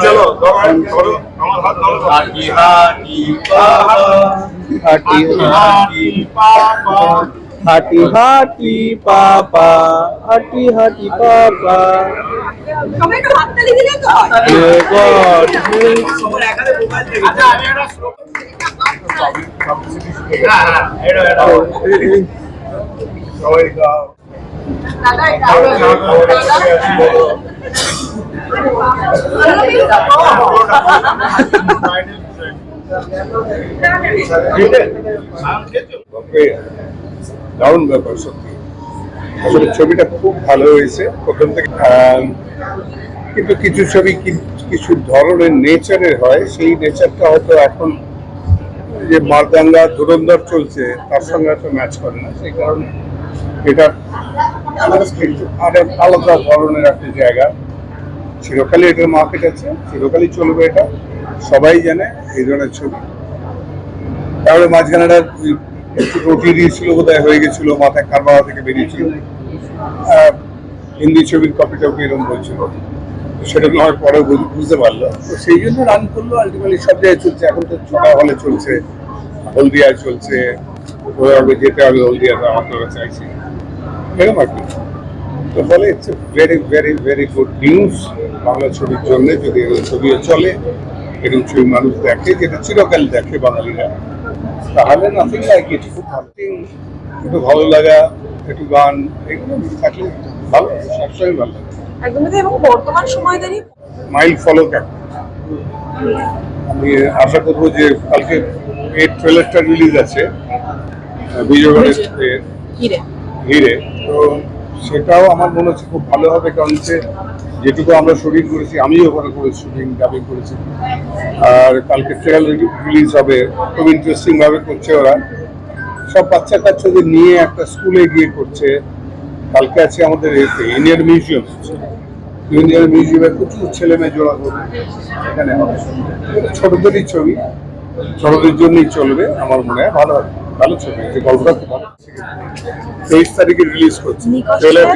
চলো ধরো আমার হাত ধরো। হাঁটি হাঁটি বাবা, হাঁটি হাঁটি বাবা, হাঁটি হাঁটি পাপা, হাঁটি হাঁটি পাপা। সবাই একটু হাততালি দিলে তো হয়। সবার একালে মোবাইল থেকে। আচ্ছা আমি একটা সবাই গাও। দাদা এটা দারুণ ব্যাপার সত্যি, আসলে ছবিটা খুব ভালো হয়েছে প্রথম থেকে। কিন্তু কিছু ছবি কিছু ধরনের নেচারের হয়, সেই নেচারটা হয়তো এখন যে মারদাঙ্গা ধুরন্ধর চলছে তার সঙ্গে হয়তো ম্যাচ করে না, সেই কারণে এটা আলাদা ধরনের একটা জায়গা। চিরকালই এটার মার্কেট আছে, চিরকালই চলবে, এটা সবাই জানে এই ধরনের ছবি। তাহলে মাঝখানেটা একটু রুটি দিয়েছিল বোধহয়, হয়ে গেছিল, মাথায় কারবালা থেকে বেরিয়েছিল। হিন্দি ছবির কপিটাও এরকম বলছিল, সেটা নয় পরে বুঝতে পারলো, তো সেই জন্য রান করলো। আলটিমেটলি সব জায়গায় চলছে, এখন তো ছোটা হলে চলছে, হলদিয়ায় চলছে, ওইভাবে যেতে হবে হলদিয়াতে, আমরা চাইছি এরকম আর কি। তো বলে it's very very very good news Bangla ছবির জন্য, যদি এরকম ছবিও চলে, এরকম ছবি মানুষ দেখে, যেটা চিরকাল দেখে বাঙালিরা, তাহলে নাথিং লাইক ইট। খুব ভালো, একটু ভালো লাগা, একটু গান, এগুলো থাকলে ভালো, সবসময় ভালো লাগে। একদমই তাই। এবং বর্তমান সময় দাঁড়িয়ে মাইল ফলোক একটা, আমি আশা করবো যে কালকে এর ট্রেলারটা রিলিজ আছে বিজয়গড়ের ঘিরে হিরে, তো সেটাও আমার মনে হচ্ছে খুব ভালো হবে, কারণ হচ্ছে যেটুকু আমরা শুটিং করেছি, আমিও ওখানে করে শুটিং ডাবিং করেছি, আর কালকে ট্রেলার রিলিজ হবে। খুব ইন্টারেস্টিং ভাবে করছে ওরা, সব বাচ্চা কাচ্চাদের নিয়ে একটা স্কুলে গিয়ে করছে। কালকে আছে আমাদের ইন্ডিয়ান মিউজিয়াম, ইন্ডিয়ান মিউজিয়ামে প্রচুর ছেলে মেয়ে জোড়া করবে, এখানে হবে। ছোটদেরই ছবি, ছোটদের জন্যই চলবে, আমার মনে হয় ভালো হবে, ভালো ছবি, যে গল্পটা খুব ভালো। 23 তারিখে রিলিজ করছে ট্রেলার।